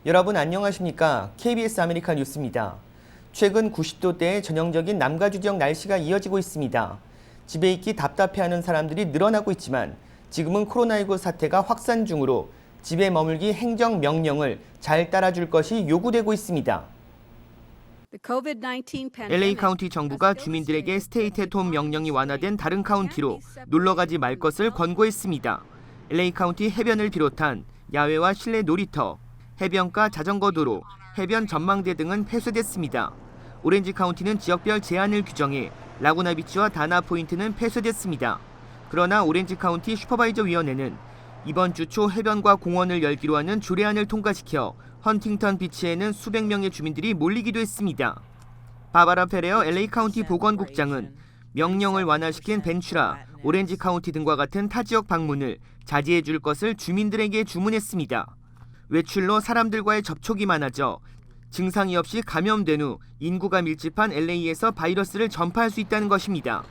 여러분 안녕하십니까? KBS 아메리카 뉴스입니다. 최근 90도대의 전형적인 남가주 지역 날씨가 이어지고 있습니다. 집에 있기 답답해하는 사람들이 늘어나고 있지만 지금은 코로나19 사태가 확산 중으로 집에 머물기 행정 명령을 잘 따라줄 것이 요구되고 있습니다. LA 카운티 정부가 주민들에게 스테이 앳 홈 명령이 완화된 다른 카운티로 놀러가지 말 것을 권고했습니다. LA 카운티 해변을 비롯한 야외와 실내 놀이터, 해변가 자전거 도로, 해변 전망대 등은 폐쇄됐습니다. 오렌지 카운티는 지역별 제한을 규정해 라구나 비치와 다나 포인트는 폐쇄됐습니다. 그러나 오렌지 카운티 슈퍼바이저 위원회는 이번 주 초 해변과 공원을 열기로 하는 조례안을 통과시켜 헌팅턴 비치에는 수백 명의 주민들이 몰리기도 했습니다. 바바라 페레어 LA 카운티 보건국장은 명령을 완화시킨 벤츄라, 오렌지 카운티 등과 같은 타 지역 방문을 자제해 줄 것을 주민들에게 주문했습니다. 외출로 사람들과의 접촉이 많아져 증상이 없이 감염된 후 인구가 밀집한 LA에서 바이러스를 전파할 수 있다는 것입니다.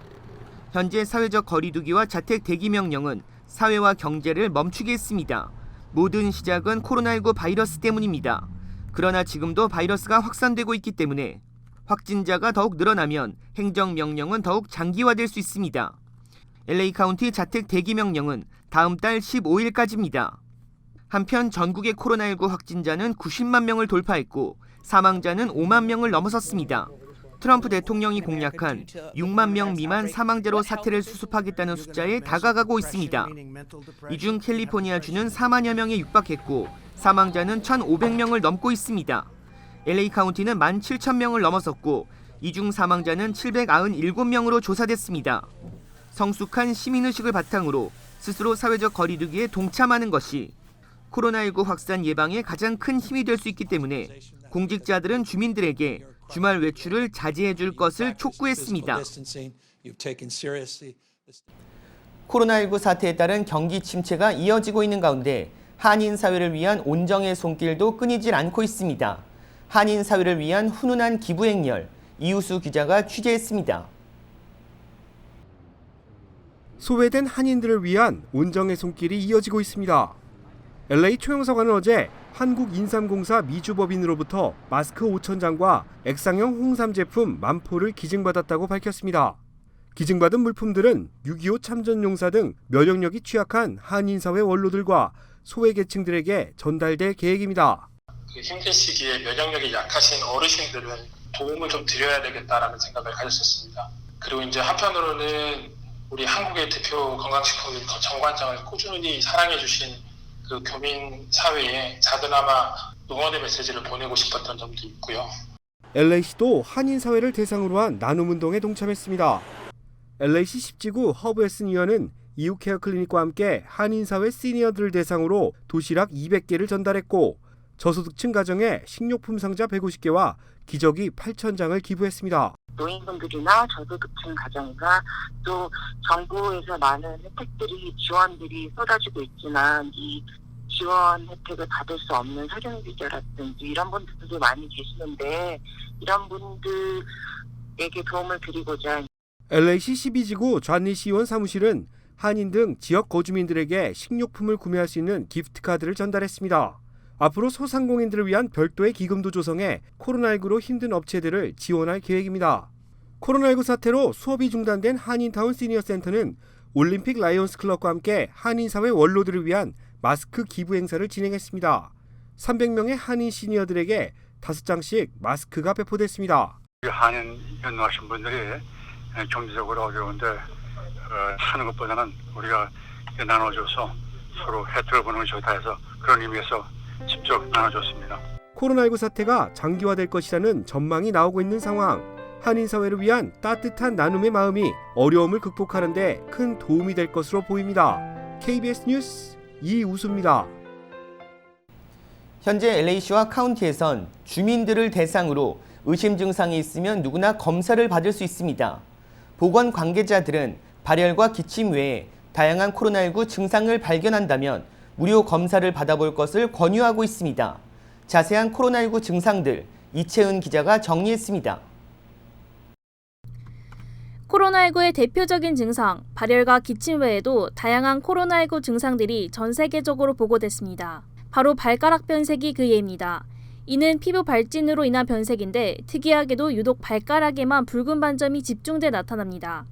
현재 사회적 거리두기와 자택 대기 명령은 사회와 경제를 멈추게 했습니다. 모든 시작은 코로나19 바이러스 때문입니다. 그러나 지금도 바이러스가 확산되고 있기 때문에 확진자가 더욱 늘어나면 행정명령은 더욱 장기화될 수 있습니다. LA 카운티 자택 대기 명령은 다음 달 15일까지입니다. 한편 전국의 코로나19 확진자는 90만 명을 돌파했고 사망자는 5만 명을 넘어섰습니다. 트럼프 대통령이 공약한 6만 명 미만 사망자로 사태를 수습하겠다는 숫자에 다가가고 있습니다. 이 중 캘리포니아주는 4만여 명에 육박했고 사망자는 1,500명을 넘고 있습니다. LA 카운티는 17,000명을 넘어섰고 이 중 사망자는 797명으로 조사됐습니다. 성숙한 시민의식을 바탕으로 스스로 사회적 거리두기에 동참하는 것이 코로나19 확산 예방에 가장 큰 힘이 될 수 있기 때문에 공직자들은 주민들에게 주말 외출을 자제해 줄 것을 촉구했습니다. 코로나19 사태에 따른 경기 침체가 이어지고 있는 가운데 한인 사회를 위한 온정의 손길도 끊이질 않고 있습니다. 한인 사회를 위한 훈훈한 기부 행렬, 이우수 기자가 취재했습니다. 소외된 한인들을 위한 온정의 손길이 이어지고 있습니다. LA 초영서관은 어제 한국인삼공사 미주법인으로부터 마스크 5,000장과 액상형 홍삼 제품 10,000포를 기증받았다고 밝혔습니다. 기증받은 물품들은 6.25 참전용사 등 면역력이 취약한 한인사회 원로들과 소외계층들에게 전달될 계획입니다. 힘든 시기에 면역력이 약하신 어르신들은 도움을 좀 드려야 되겠다라는 생각을 가졌었습니다. 그리고 이제 한편으로는 우리 한국의 대표 건강식품 정관장을 꾸준히 사랑해주신 그 교민 사회에 작은아마 응원의 메시지를 보내고 싶었던 점도 있고요. LA시도 한인 사회를 대상으로 한 나눔운동에 동참했습니다. LA시 10지구 허브 헬슨 위원은 이웃 케어 클리닉과 함께 한인 사회 시니어들을 대상으로 도시락 200개를 전달했고 저소득층 가정에 식료품 상자 150개와 기저귀 8,000장을 기부했습니다. 노인분들이나 저소득층 가정과 또 정부에서 많은 혜택들이 지원들이 쏟아지고 있지만 이 지원 혜택을 받을 수 없는 사정주의자라든지 이런 분들도 많이 계시는데 이런 분들에게 도움을 드리고자 LA시 12지구 좌니 시의원 사무실은 한인 등 지역 거주민들에게 식료품을 구매할 수 있는 기프트카드를 전달했습니다. 앞으로 소상공인들을 위한 별도의 기금도 조성해 코로나19로 힘든 업체들을 지원할 계획입니다. 코로나19 사태로 수업이 중단된 한인타운 시니어센터는 올림픽 라이온스 클럽과 함께 한인사회 원로들을 위한 마스크 기부 행사를 진행했습니다. 300명의 한인 시니어들에게 5장씩 마스크가 배포됐습니다. 한인 연로하신 분들이 경제적으로 어려운데 사는 것보다는 우리가 나눠줘서 서로 혜택을 보는 것이 좋다 해서 그런 의미에서 직접 나눠줬습니다. 코로나19 사태가 장기화될 것이라는 전망이 나오고 있는 상황. 한인 사회를 위한 따뜻한 나눔의 마음이 어려움을 극복하는 데 큰 도움이 될 것으로 보입니다. KBS 뉴스 이우수입니다. 현재 LA시와 카운티에선 주민들을 대상으로 의심 증상이 있으면 누구나 검사를 받을 수 있습니다. 보건 관계자들은 발열과 기침 외에 다양한 코로나19 증상을 발견한다면 무료 검사를 받아볼 것을 권유하고 있습니다. 자세한 코로나19 증상들 이채은 기자가 정리했습니다. 코로나19의 대표적인 증상, 발열과 기침 외에도 다양한 코로나19 증상들이 전 세계적으로 보고됐습니다. 바로 발가락 변색이 그 예입니다. 이는 피부 발진으로 인한 변색인데 특이하게도 유독 발가락에만 붉은 반점이 집중돼 나타납니다.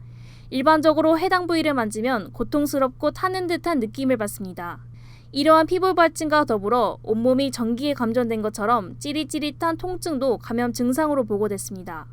일반적으로 해당 부위를 만지면 고통스럽고 타는 듯한 느낌을 받습니다. 이러한 피부 발진과 더불어 온몸이 전기에 감전된 것처럼 찌릿찌릿한 통증도 감염 증상으로 보고됐습니다.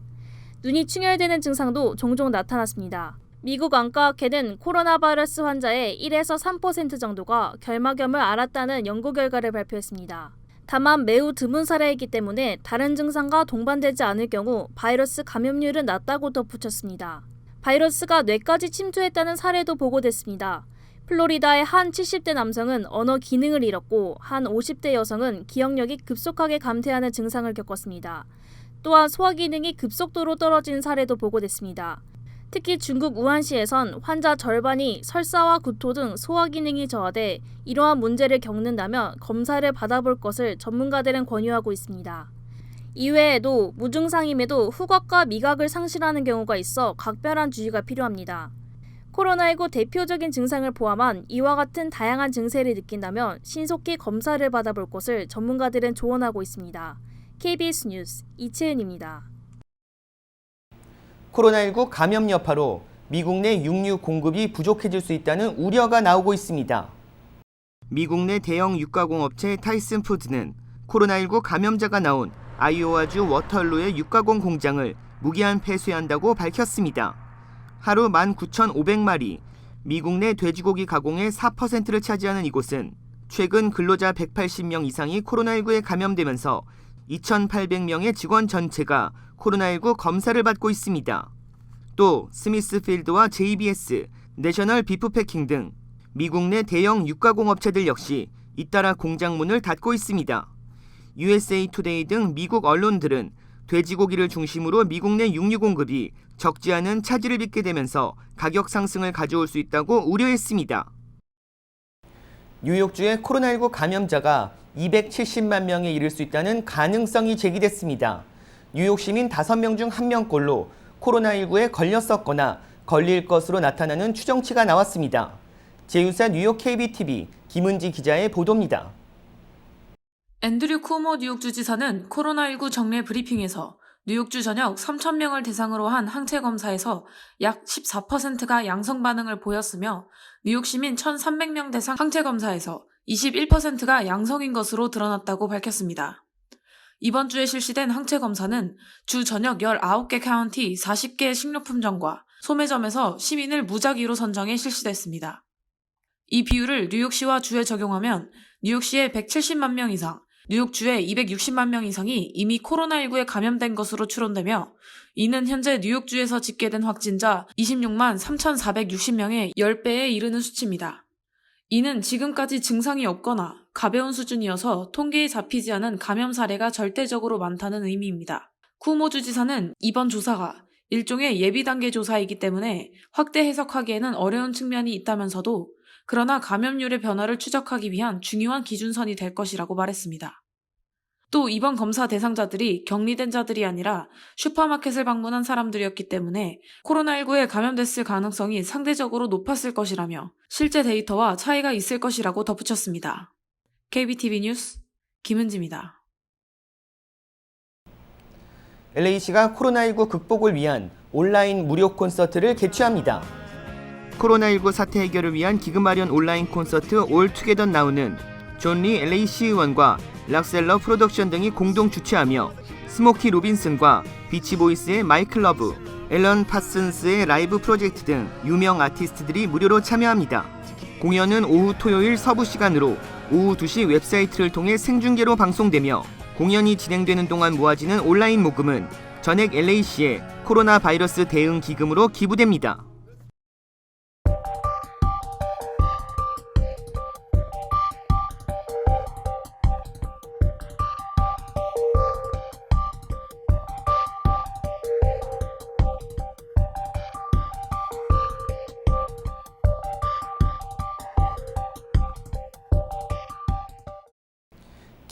눈이 충혈되는 증상도 종종 나타났습니다. 미국 안과학회는 코로나 바이러스 환자의 1에서 3% 정도가 결막염을 앓았다는 연구 결과를 발표했습니다. 다만 매우 드문 사례이기 때문에 다른 증상과 동반되지 않을 경우 바이러스 감염률은 낮다고 덧붙였습니다. 바이러스가 뇌까지 침투했다는 사례도 보고됐습니다. 플로리다의 한 70대 남성은 언어 기능을 잃었고 한 50대 여성은 기억력이 급속하게 감퇴하는 증상을 겪었습니다. 또한 소화 기능이 급속도로 떨어진 사례도 보고됐습니다. 특히 중국 우한시에선 환자 절반이 설사와 구토 등 소화 기능이 저하돼 이러한 문제를 겪는다면 검사를 받아볼 것을 전문가들은 권유하고 있습니다. 이외에도 무증상임에도 후각과 미각을 상실하는 경우가 있어 각별한 주의가 필요합니다. 코로나19 대표적인 증상을 포함한 이와 같은 다양한 증세를 느낀다면 신속히 검사를 받아볼 것을 전문가들은 조언하고 있습니다. KBS 뉴스 이채은입니다. 코로나19 감염 여파로 미국 내 육류 공급이 부족해질 수 있다는 우려가 나오고 있습니다. 미국 내 대형 육가공업체 타이슨 푸드는 코로나19 감염자가 나온 아이오와주 워털루의 육가공 공장을 무기한 폐쇄한다고 밝혔습니다. 하루 19,500마리, 미국 내 돼지고기 가공의 4%를 차지하는 이곳은 최근 근로자 180명 이상이 코로나19에 감염되면서 2,800명의 직원 전체가 코로나19 검사를 받고 있습니다. 또 스미스필드와 JBS, 내셔널 비프패킹 등 미국 내 대형 육가공업체들 역시 잇따라 공장 문을 닫고 있습니다. USA 투데이 등 미국 언론들은 돼지고기를 중심으로 미국 내 육류 공급이 적지 않은 차질을 빚게 되면서 가격 상승을 가져올 수 있다고 우려했습니다. 뉴욕주의 코로나19 감염자가 270만 명에 이를 수 있다는 가능성이 제기됐습니다. 뉴욕 시민 5명 중 1명꼴로 코로나19에 걸렸었거나 걸릴 것으로 나타나는 추정치가 나왔습니다. 제휴사 뉴욕 KBTV 김은지 기자의 보도입니다. 앤드류 쿠오모 뉴욕주 지사는 코로나19 정례 브리핑에서 뉴욕주 전역 3,000명을 대상으로 한 항체 검사에서 약 14%가 양성 반응을 보였으며 뉴욕 시민 1,300명 대상 항체 검사에서 21%가 양성인 것으로 드러났다고 밝혔습니다. 이번 주에 실시된 항체 검사는 주 전역 19개 카운티 40개 식료품점과 소매점에서 시민을 무작위로 선정해 실시됐습니다. 이 비율을 뉴욕시와 주에 적용하면 뉴욕시의 170만 명 이상, 뉴욕주의 260만 명 이상이 이미 코로나19에 감염된 것으로 추론되며 이는 현재 뉴욕주에서 집계된 확진자 26만 3,460명의 10배에 이르는 수치입니다. 이는 지금까지 증상이 없거나 가벼운 수준이어서 통계에 잡히지 않은 감염 사례가 절대적으로 많다는 의미입니다. 쿠오모 주지사는 이번 조사가 일종의 예비 단계 조사이기 때문에 확대 해석하기에는 어려운 측면이 있다면서도 그러나 감염률의 변화를 추적하기 위한 중요한 기준선이 될 것이라고 말했습니다. 또 이번 검사 대상자들이 격리된 자들이 아니라 슈퍼마켓을 방문한 사람들이었기 때문에 코로나19에 감염됐을 가능성이 상대적으로 높았을 것이라며 실제 데이터와 차이가 있을 것이라고 덧붙였습니다. KBTV 뉴스 김은지입니다. LA시가 코로나19 극복을 위한 온라인 무료 콘서트를 개최합니다. 코로나19 사태 해결을 위한 기금 마련 온라인 콘서트 올 투게더 나우는 존 리 LA시 의원과 락셀러 프로덕션 등이 공동 주최하며 스모키 로빈슨과 비치보이스의 마이클 러브, 앨런 파슨스의 라이브 프로젝트 등 유명 아티스트들이 무료로 참여합니다. 공연은 오후 토요일 서부 시간으로 오후 2시 웹사이트를 통해 생중계로 방송되며 공연이 진행되는 동안 모아지는 온라인 모금은 전액 LA시의 코로나 바이러스 대응 기금으로 기부됩니다.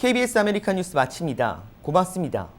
KBS 아메리카 뉴스 마칩니다. 고맙습니다.